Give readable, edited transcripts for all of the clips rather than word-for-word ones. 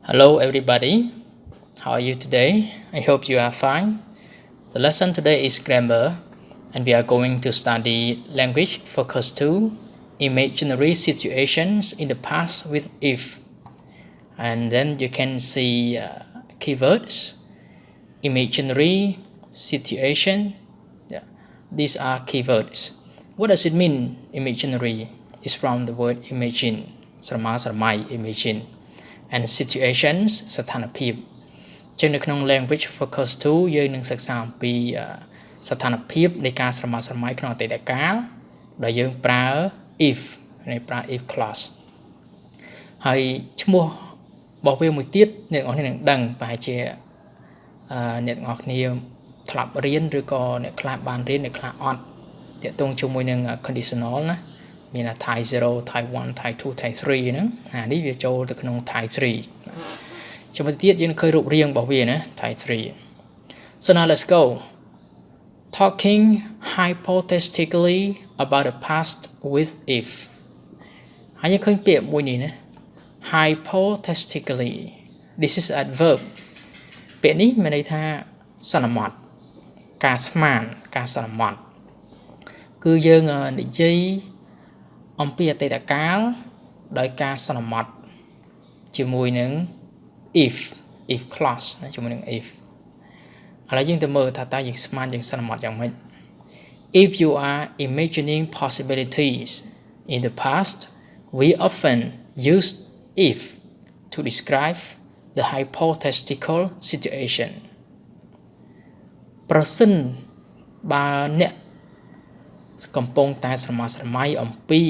Hello everybody, how are you today? I hope you are fine. The lesson today is grammar and we are going to study language focus 2, imaginary situations in the past with if. And then you can see keywords, imaginary situation. Yeah. These are keywords. What does it mean, imaginary? It's from the word imagine, imagine. And situations ស្ថានភាពចឹងនៅក្នុង language focus 2 យើងនឹងសិក្សាអំពីស្ថានភាពនៃការស្រមើស្រមៃក្នុងអតីតកាលដែលយើងប្រើ if នៃប្រើ if clause ហើយឈ្មោះរបស់វាមួយទៀតអ្នកនរនឹងដឹងប្រហែលជាអ្នកនរគ្នាធ្លាប់រៀនឬក៏អ្នកខ្លះបានរៀនអ្នកខ្លះអត់ទាក់ទងជាមួយនឹង conditional ណាមាន Thai 0 Thai 1 Thai 2 Thai 3ហ្នឹងនេះវាចូលទៅក្នុង Thai 3ចាំទៀតយើងឃើញរូបរាងរបស់វាណា Thai 3 So now let's go talking hypothetically about the past with if ហើយយើងឃើញពាក្យមួយនេះណា hypothetically this is adverb ពាក្យនេះមានន័យថាសន្មតការស្មានការសន្មតគឺយើងនិយាយអំពីអតីតកាលដោយការសន្មតជាមួយនឹង if clause ជាមួយនឹង if ឥឡូវយើងទៅមើលថាតើយើងស្មានយើងសន្មតយ៉ាងម៉េច If you are imagining possibilities in the past we often use if to describe the hypothetical situation ប្រសិនបើអ្នកកំពុងតែស្រមើស្រមៃអំពី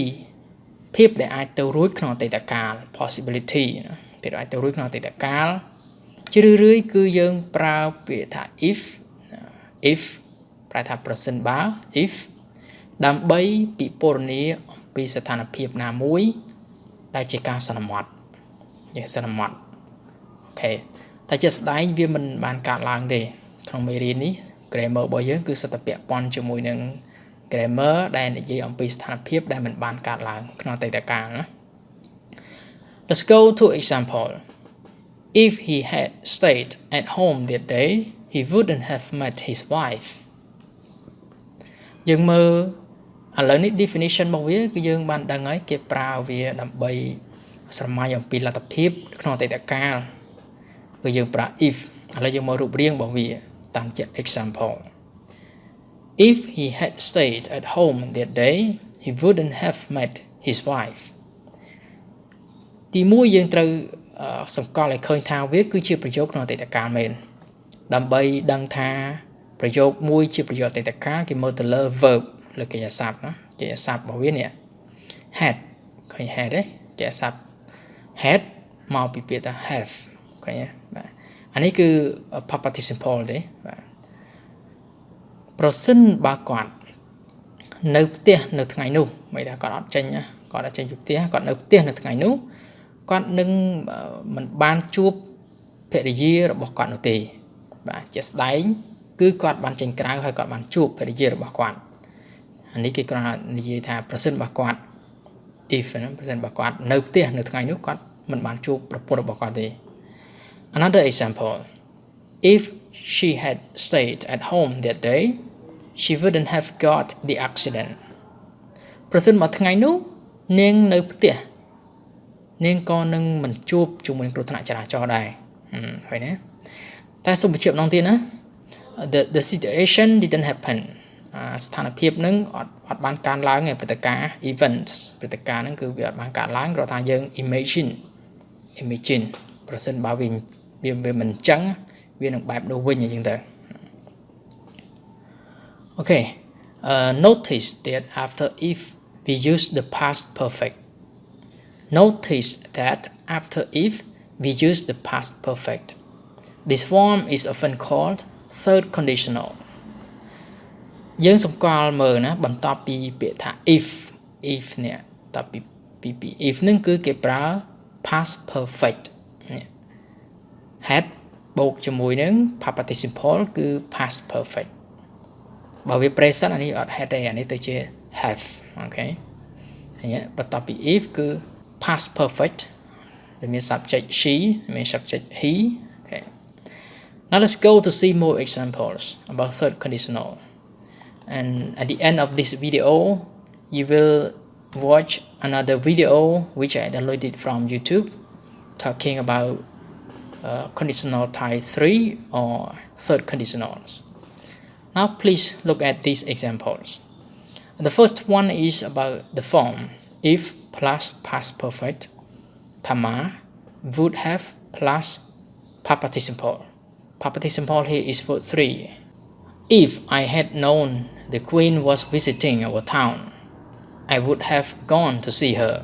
ភាពដែលអាចទៅរួចក្នុងអតីតកាល possibility ភាពអាចទៅរួចក្នុងអតីតកាលជារឿយៗគឺយើងប្រើពាក្យថា if ប្រែថាប្រសិនបើ if ដើម្បីពិពណ៌នាអំពីស្ថានភាពណាមួយដែលជាការសន្មតយើងសន្មតអូខេតែជាស្ដែងវាមិនបានកើតឡើងទេក្នុងមេរៀននេះ grammar របស់យើងគឺសុទ្ធតែពាក់ព័ន្ធជាមួយនឹងgrammar ដែលនិយាយអំពីស្ថានភាពដែលមិនបានកើតឡើងក្នុងអតីតកាលណា Let's go to example If he had stayed at home that day he wouldn't have met his wife យើងមើលឥឡូវនេះ definition របស់វាគឺយើងបានដឹងហើយគេប្រើវាដើម្បីស្រមៃអំពីលទ្ធភាពក្នុងអតីតកាលគឺយើងប្រើ if ឥឡូវយើងមករូបរាងរបស់វាតាមជា example If he had stayed at home that day, he wouldn't have met his wife. ទីមួយយើងត្រូវសង្កល់ឲ្យឃើញថាវាគឺជាប្រយោគក្នុងអតីតកាលមែនដើម្បីដឹងថាប្រយោគមួយជាប្រយោគអតីតកាលគេមើលទៅលើ verb លើកិរិយាសព្ទណាកិរិយាសព្ទរបស់វានេះ had ឃើញ had ទេកិរិយាសព្ទ had មកពីពាក្យថា have ឃើញទេបាទអានេះគឺ past participle ទេបាទប្រសិនបើគាត់នៅផ្ទះនៅថ្ងៃនោះមិនថាគាត់អត់ចេញគាត់អត់ចេញពីផ្ទះគាត់នៅផ្ទះនៅថ្ងៃនោះគាត់នឹងមិនបានជួបភរិយារបស់គាត់នោះទេបាទជាស្ដែងគឺគាត់បានចេញក្រៅហើយគាត់បានជួបភរិយារបស់គាត់អានេះគេគ្រាន់តែនិយាយថាប្រសិនបើគាត់ if ប្រសិនបើគាត់នៅផ្ទះនៅថ្ងៃនោះគាត់មិនបានជួបប្រពន្ធរបស់គាត់ទេ Another example If she had stayed at home that day she wouldn't have got the accident ប្រសិនមកថ្ងៃនោះនាងនៅផ្ទះនាងក៏នឹងមិនជួបជាមួយគ្រោះថ្នាក់ចរាចរណ៍ដែរឃើញទេតែសូមបញ្ជាក់ម្ដងទៀតណា the situation didn't happen ស្ថានភាពនឹងអត់បានកើតឡើងទេព្រឹត្តិការណ៍ events ព្រឹត្តិការណ៍ហ្នឹងគឺវាអត់បានកើតឡើងគ្រាន់តែយើង imagine ប្រសិនបើវាមិនអញ្ចឹងវានឹងបែបនោះវិញអញ្ចឹងទៅ Okay notice that after if we use the past perfect notice that after if we use the past perfect this form is often called third conditional យើងសម្គាល់មើលណាបន្ទាប់ពីពាក្យថា if នេះតពី if នឹងគឺគេប្រើ past perfect នេះ had បូកជាមួយនឹង past participle គឺ past perfect បើវា present អានេះអត់ had ទេអានេះទៅជា have អូខេហើយបន្ទាប់ពី if គឺ past perfect the main subject she, the main subject he. Okay. Now let's go to see more examples about third conditional. And at the end of this video, you will watch another video which I downloaded from YouTube talking about conditional type 3 or third conditionals. Now please look at these examples. The first one is about the form if plus past perfect, comma, would have plus past participle. Past participle here is for 3. If I had known the queen was visiting our town, I would have gone to see her.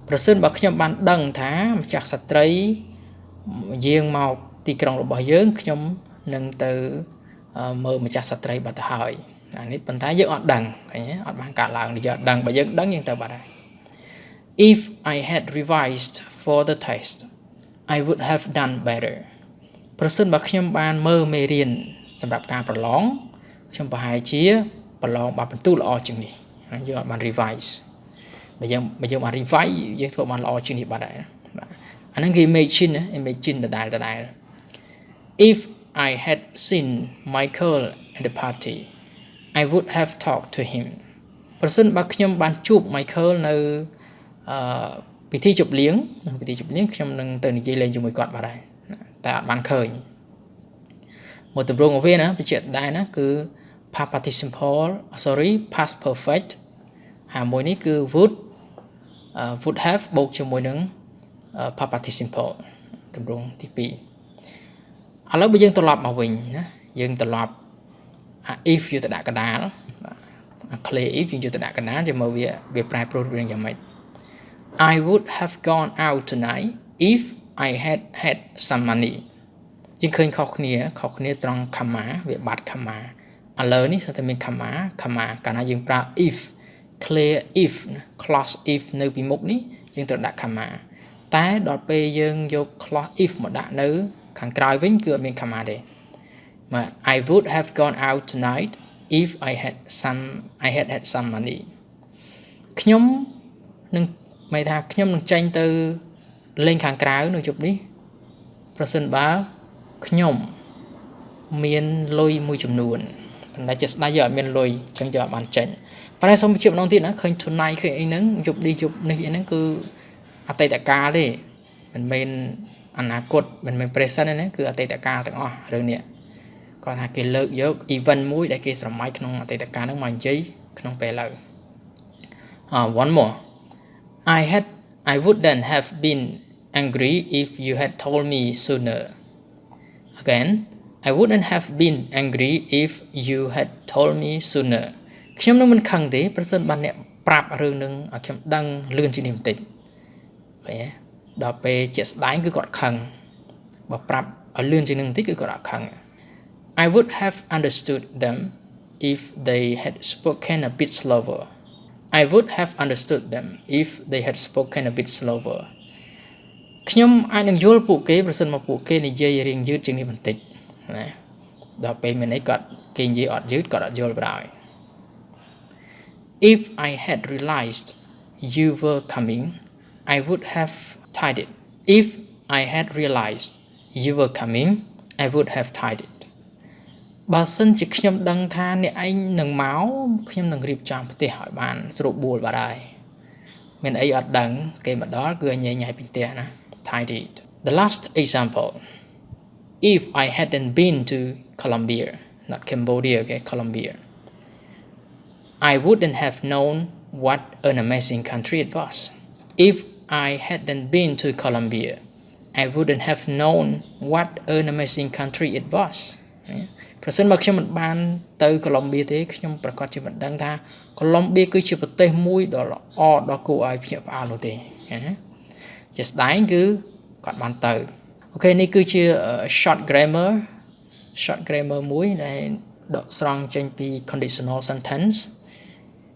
ប្រសិនបើខ្ញុំបានដឹងថាម្ចាស់ស្ត្រីយាងមកទីក្រុងរបស់យើងខ្ញុំនឹងទៅមើលម្ចាស់ស្ត្រីបាត់ទៅហើយអានេះប៉ុន្តែយើងអត់ដឹងឃើញទេអត់បានកាត់ឡើងយើងអត់ដឹងបើយើងដឹងយើងទៅបាត់ហើយ If I had revised for the test I would have done better ប្រសិនបើខ្ញុំបានមើលមេរៀនសម្រាប់ការប្រឡងខ្ញុំប្រហែលជាប្រឡងបានបន្ទូលល្អជាងនេះយើងអត់បាន revise បើយើងបាន revise យើងធ្វើបានល្អជាងនេះបាត់ហើយបាទអាហ្នឹងគេ imagine ដដែល If I had seen Michael at the party I would have talked to him ប្រសិនបើខ្ញុំបានជួប Michael នៅពិធីជប់លៀងខ្ញុំនឹងទៅនិយាយលេងជាមួយគាត់បាត់ហើយតែអត់បានឃើញមួយទម្រង់របស់វាណាបញ្ជាក់ដែរណាគឺ past participle past perfect ហើយមួយនេះគឺ would have បូកជាមួយនឹង past participle ទម្រង់ទី2ឥឡូវបើយើងត្រឡប់មកវិញណាយើងត្រឡប់ if យកទៅដាក់កណ្ដាល clear if យើងយកទៅដាក់កណ្ដាលចាំមើលវាប្រែប្រួលរូបរាងយ៉ាងម៉េច I would have gone out tonight if I had some money យើងឃើញខុសគ្នាត្រង់ comma វាបាត់ comma ឥឡូវនេះស្ទើរតែមាន comma កាលណាយើងប្រើ if clear if clause if នៅពីមុខនេះយើងត្រូវដាក់ comma តែដល់ពេលយើងយក clause if មកដាក់នៅខាងក្រោយវិញគឺអត់មាន comma ទេមក I would have gone out tonight if I had had some money ខ្ញុំនឹងមិនថាខ្ញុំនឹងចេញទៅលេងខាងក្រៅនៅយប់នេះប្រសិនបើខ្ញុំមានលុយមួយចំនួនប៉ុន្តែជាស្ដាយយកអត់មានលុយអញ្ចឹងយកអត់បានចេញប៉ុន្តែសូមបញ្ជាក់ម្ដងទៀតណាឃើញ tonight ឃើញអីហ្នឹងយប់នេះអីហ្នឹងគឺអតីតកាលទេមិនមែនអនាគតមិនមែន present ទេណាគឺអតីតកាលទាំងអស់រឿងនេះគាត់ថាគេលើកយក event មួយដែលគេស្រមៃក្នុងអតីតកាលហ្នឹងមកនិយាយក្នុងពេលឥឡូវone more I wouldn't have been angry if you had told me sooner again I wouldn't have been angry if you had told me sooner ខ្ញុំនឹងមិនខឹងទេប្រសិនបើអ្នកប្រាប់រឿងនឹងឲ្យខ្ញុំដឹងលឿនជាងនេះបន្តិចឃើញទេដល់ពេលជាស្ដែងគឺគាត់ខឹងបើប្រាប់ឲ្យលឿនជាងនេះបន្តិចគឺគាត់អត់ខឹង I would have understood them if they had spoken a bit slower I would have understood them if they had spoken a bit slower ខ្ញុំអាចនឹងយល់ពួកគេប្រសិនមកពួកគេនិយាយរៀងយឺតជាងនេះបន្តិចណាដល់ពេលមានអីគាត់គេនិយាយអត់យឺតគាត់អត់យល់បណ្ដោយ If I had realized you were coming I would have tied it If I had realized you were coming I would have tied it បើសិនជាខ្ញុំដឹងថាអ្នកឯងនឹងមកខ្ញុំនឹងរៀបចំផ្ទះឲ្យបានស្រួលបួលបាត់ហើយមានអីអត់ដឹងគេមកដល់គឺញ៉ៃញ៉ៃពីផ្ទះណា tied it The last example If I hadn't been to Colombia not Cambodia okay Colombia I wouldn't have known what an amazing country it was If I hadn't been to Colombia I wouldn't have known what an amazing country it was ប្រសិនបើខ្ញុំមិនបានទៅកូឡុំបៀទេខ្ញុំប្រកាសជាមិនដឹងថាកូឡុំបៀគឺជាប្រទេសមួយដ៏ល្អដ៏គួរឲ្យភ្ញាក់ផ្អើលនោះទេណាជាស្ដែងគឺគាត់បានទៅអូខេនេះគឺជា short grammar មួយដែលដកស្រង់ចេញពី conditional sentence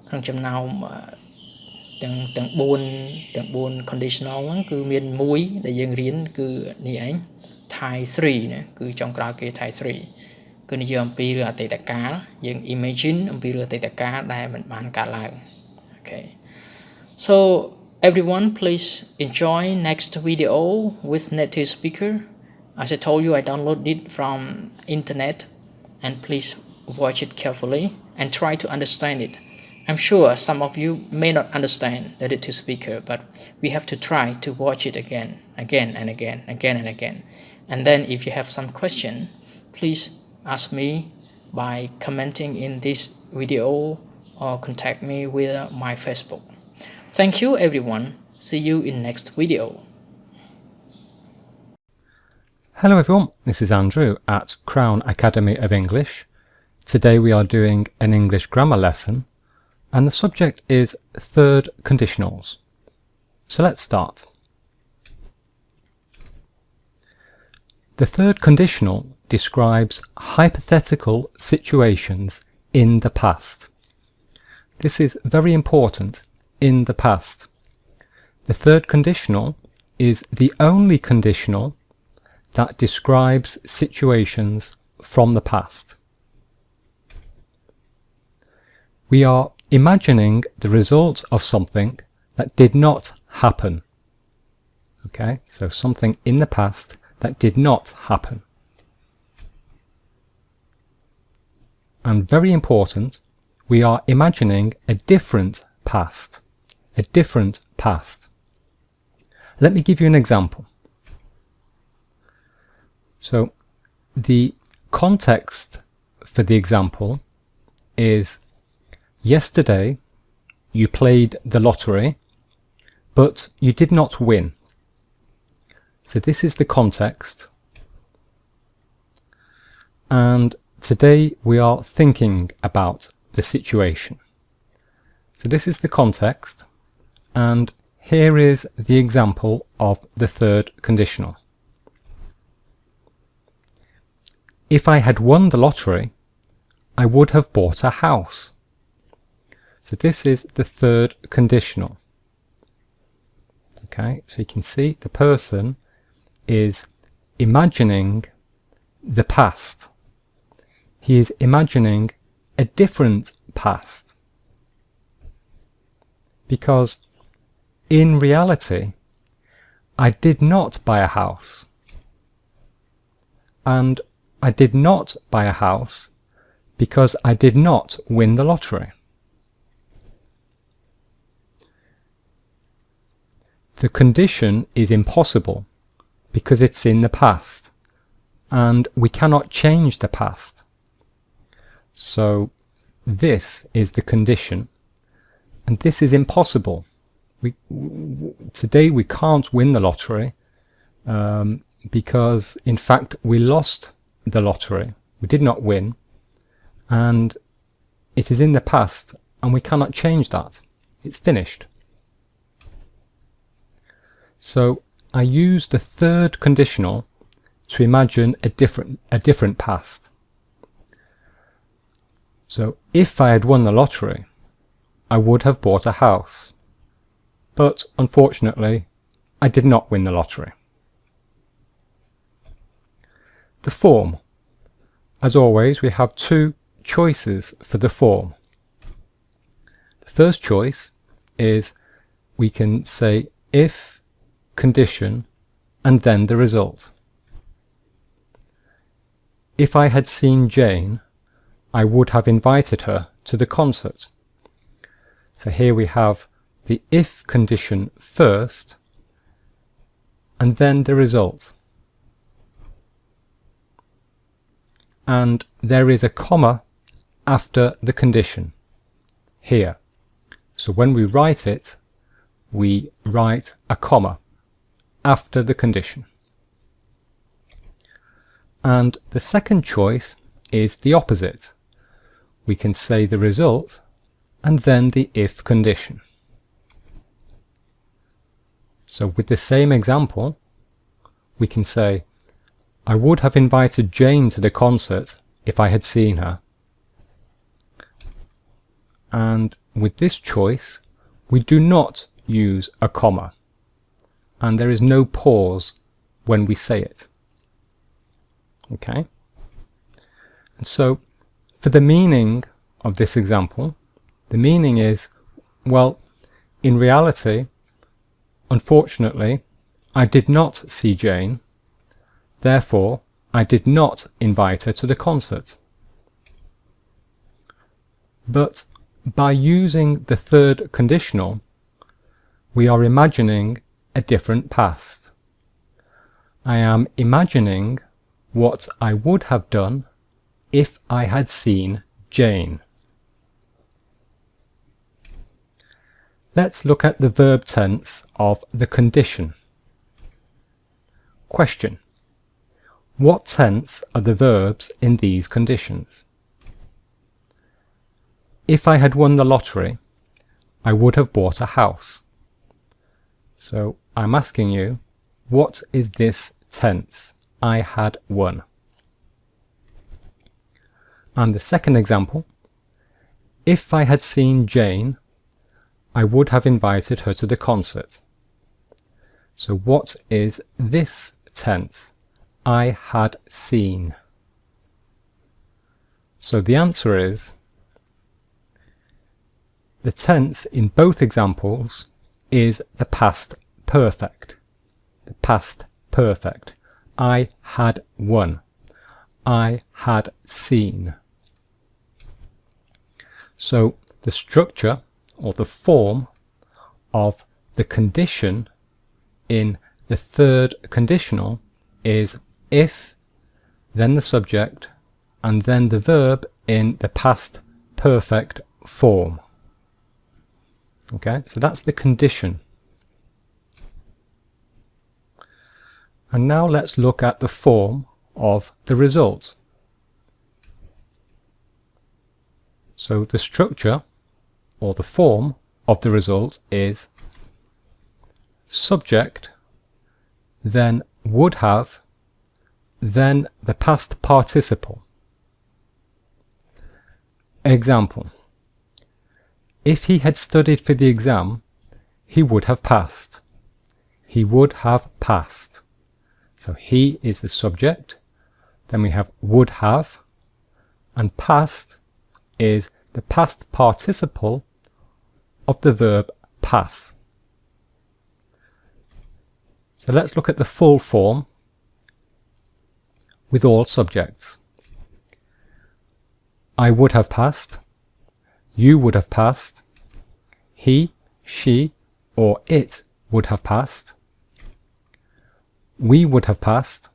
ក្នុងចំណោមទាំង4 conditional ហ្នឹងគឺមានមួយដែលយើងរៀនគឺនេះឯង type 3ណាគឺចុងក្រោយគេ type 3គឺនិយាយអំពីរឿងអតីតកាលយើង imagine អំពីរឿងអតីតកាលដែលមិនបានកើតឡើងអូខេ So Everyone, please enjoy next video with native speaker. As I told you, I downloaded it from internet, and please watch it carefully and try to understand it. I'm sure some of you may not understand the native speaker, but we have to try to watch it again and again. And then if you have some question, please ask me by commenting in this video or contact me with my Facebook. Thank you everyone. See you in next video. Hello everyone, this is Andrew at Crown Academy of English. Today we are doing an English grammar lesson and the subject is third conditionals. So let's start. The third conditional describes hypothetical situations in the past. This is very important, in the past. The third conditional is the only conditional that describes situations from the past. We are imagining the result of something that did not happen. Okay, so something in the past that did not happen. And very important, we are imagining a different past. A different past. Let me give you an example. So the context for the example is: yesterday you played the lottery, but you did not win. So this is the context. And today we are thinking about the situation. So this is the context, and here is the example of the third conditional. If I had won the lottery, I would have bought a house. So this is the third conditional. Okay, so you can see the person is imagining the past. He is imagining a different past. Because in reality, I did not buy a house. And I did not buy a house because I did not win the lottery. The condition is impossible because it's in the past and we cannot change the past. So this is the condition and this is impossible. Today we can't win the lottery because in fact we lost the lottery. We did not win, and it is in the past and we cannot change that. It's finished. So I use the third conditional to imagine a different past. So if I had won the lottery, I would have bought a house. But unfortunately, I did not win the lottery. The form. As always, we have two choices for the form. The first choice is we can say if, condition, and then the result. If I had seen Jane, I would have invited her to the concert. So here we have the if condition first, and then the result. And there is a comma after the condition here. So when we write it, we write a comma after the condition. And the second choice is the opposite. We can say the result and then the if condition. So with the same example, we can say, I would have invited Jane to the concert if I had seen her. And with this choice, we do not use a comma, and there is no pause when we say it. Okay? And so, for the meaning of this example, the meaning is, well, in reality, unfortunately, I did not see Jane. Therefore, I did not invite her to the concert. But by using the third conditional, we are imagining a different past. I am imagining what I would have done if I had seen Jane. Let's look at the verb tense of the condition. Question: what tense are the verbs in these conditions? If I had won the lottery, I would have bought a house. So I'm asking you, what is this tense? I had won. And the second example, if I had seen Jane, I would have invited her to the concert. So what is this tense? I had seen. So the answer is, the tense in both examples is the past perfect. The past perfect. I had won. I had seen. So the structure or the form of the condition in the third conditional is if, then the subject, and then the verb in the past perfect form. Okay, so that's the condition. And now let's look at the form of the result. So the structure or the form of the result is subject, then would have, then the past participle. Example: if he had studied for the exam, he would have passed. He would have passed. So he is the subject, then we have would have, and passed is the past participle of the verb pass. So let's look at the full form with all subjects. I would have passed. You would have passed. He, she, or it would have passed. We would have passed.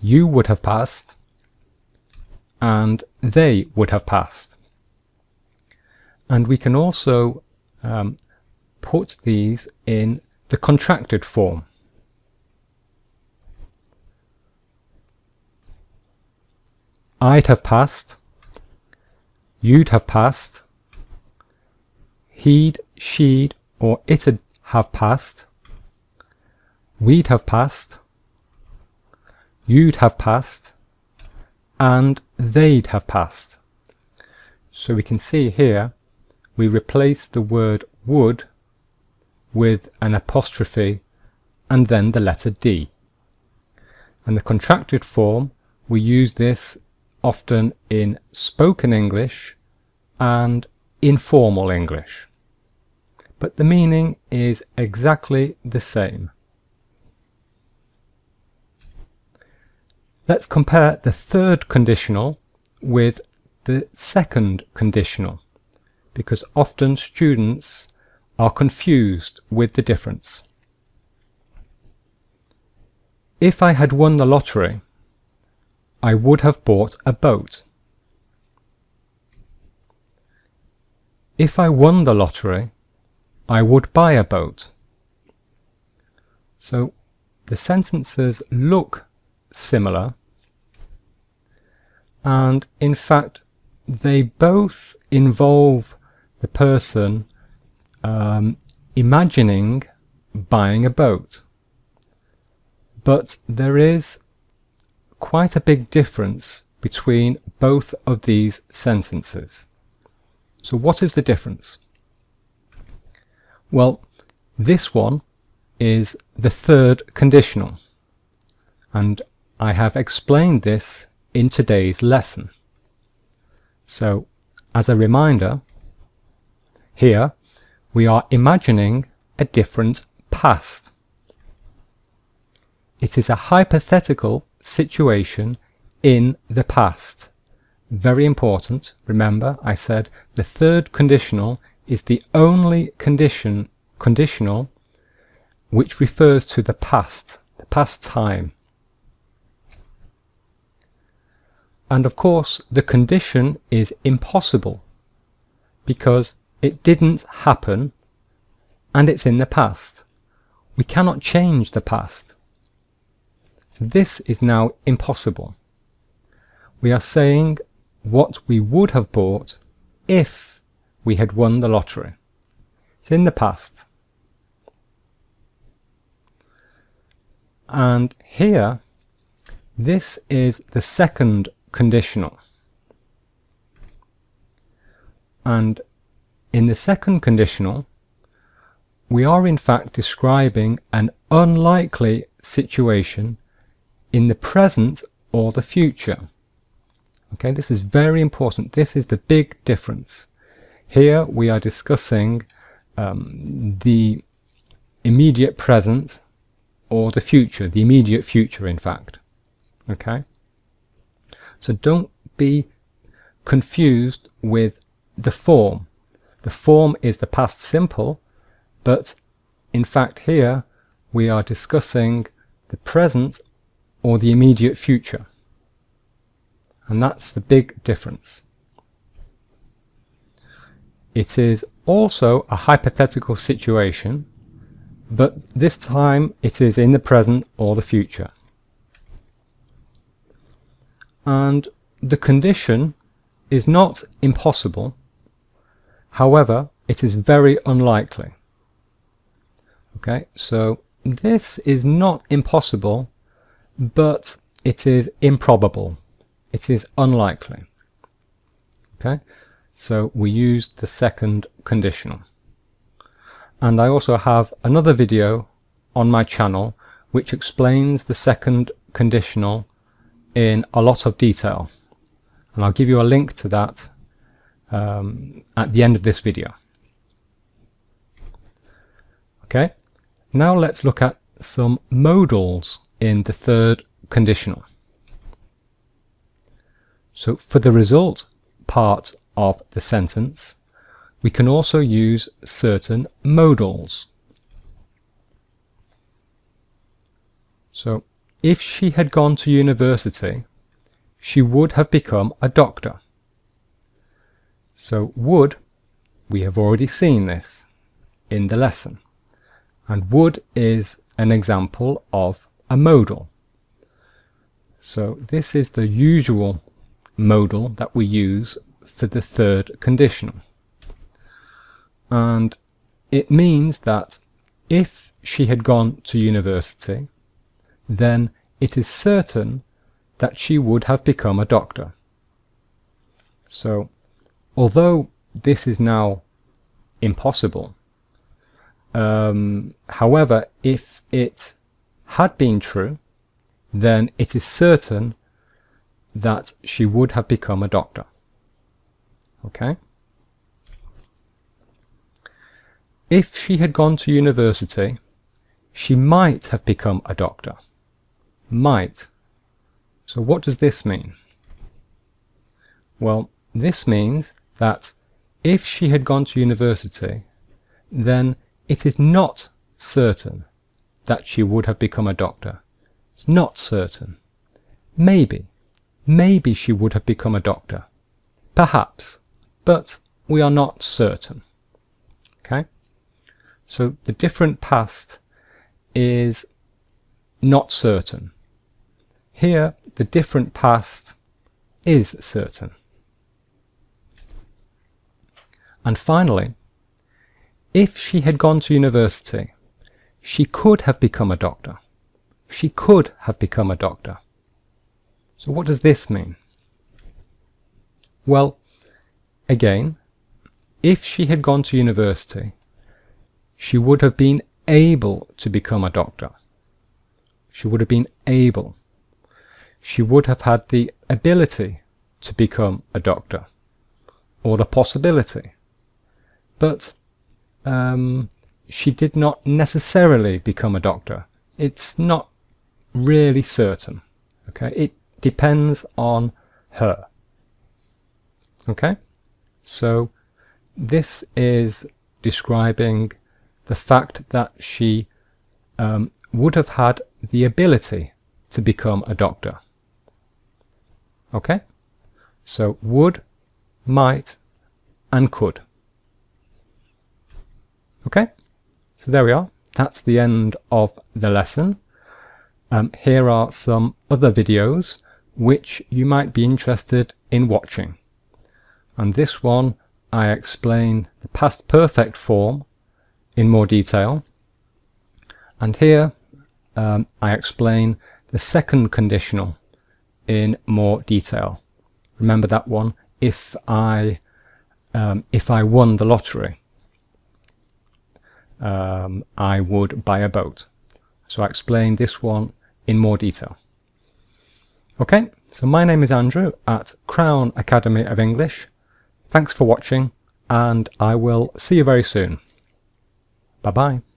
You would have passed. And they would have passed. And we can also put these in the contracted form. I'd have passed. You'd have passed. He'd, she'd, or it'd have passed. We'd have passed. You'd have passed. And they'd have passed. So we can see here we replace the word would with an apostrophe and then the letter D. And the contracted form, we use this often in spoken English and informal English. But the meaning is exactly the same. Let's compare the third conditional with the second conditional, because often students are confused with the difference. If I had won the lottery, I would have bought a boat. If I won the lottery, I would buy a boat. So the sentences look similar, and in fact they both involve the person imagining buying a boat. But there is quite a big difference between both of these sentences. So what is the difference? Well, this one is the third conditional, and I have explained this in today's lesson. So, as a reminder, here we are imagining a different past. It is a hypothetical situation in the past. Very important. Remember, I said the third conditional is the only conditional which refers to the past time. And of course, the condition is impossible because it didn't happen and it's in the past. We cannot change the past. So this is now impossible. We are saying what we would have bought if we had won the lottery. It's in the past. And here, this is the second conditional. And in the second conditional, we are in fact describing an unlikely situation in the present or the future. Okay, this is very important. This is the big difference. Here we are discussing the immediate present or the future, the immediate future in fact. Okay, so don't be confused with the form. The form is the past simple, but in fact here we are discussing the present or the immediate future. And that's the big difference. It is also a hypothetical situation, but this time it is in the present or the future. And the condition is not impossible, however, it is very unlikely. Okay, so this is not impossible, but it is improbable. It is unlikely. Okay, so we used the second conditional. And I also have another video on my channel which explains the second conditional in a lot of detail. And I'll give you a link to that at the end of this video. Okay, now let's look at some modals in the third conditional. So for the result part of the sentence, we can also use certain modals. So if she had gone to university, she would have become a doctor. So would, we have already seen this in the lesson. And would is an example of a modal. So this is the usual modal that we use for the third conditional. And it means that if she had gone to university, then it is certain that she would have become a doctor. So although this is now impossible, however, if it had been true, then it is certain that she would have become a doctor. Okay? If she had gone to university, she might have become a doctor. Might. So what does this mean? Well, this means that if she had gone to university, then it is not certain that she would have become a doctor. It's not certain. Maybe. Maybe she would have become a doctor. Perhaps. But we are not certain. Okay? So the different past is not certain. Here, the different past is certain. And finally, if she had gone to university, she could have become a doctor. She could have become a doctor. So what does this mean? Well, again, if she had gone to university, she would have been able to become a doctor. She would have been able. She would have had the ability to become a doctor, or the possibility. But she did not necessarily become a doctor. It's not really certain. Okay, it depends on her. Okay, so this is describing the fact that she would have had the ability to become a doctor. Okay, so would, might, and could. Okay, so there we are. That's the end of the lesson. Here are some other videos which you might be interested in watching. And this one, I explain the past perfect form in more detail. And here I explain the second conditional in more detail. Remember that one, if I won the lottery, I would buy a boat. So I explain this one in more detail. Okay, so my name is Andrew at Crown Academy of English. Thanks for watching, and I will see you very soon. Bye bye.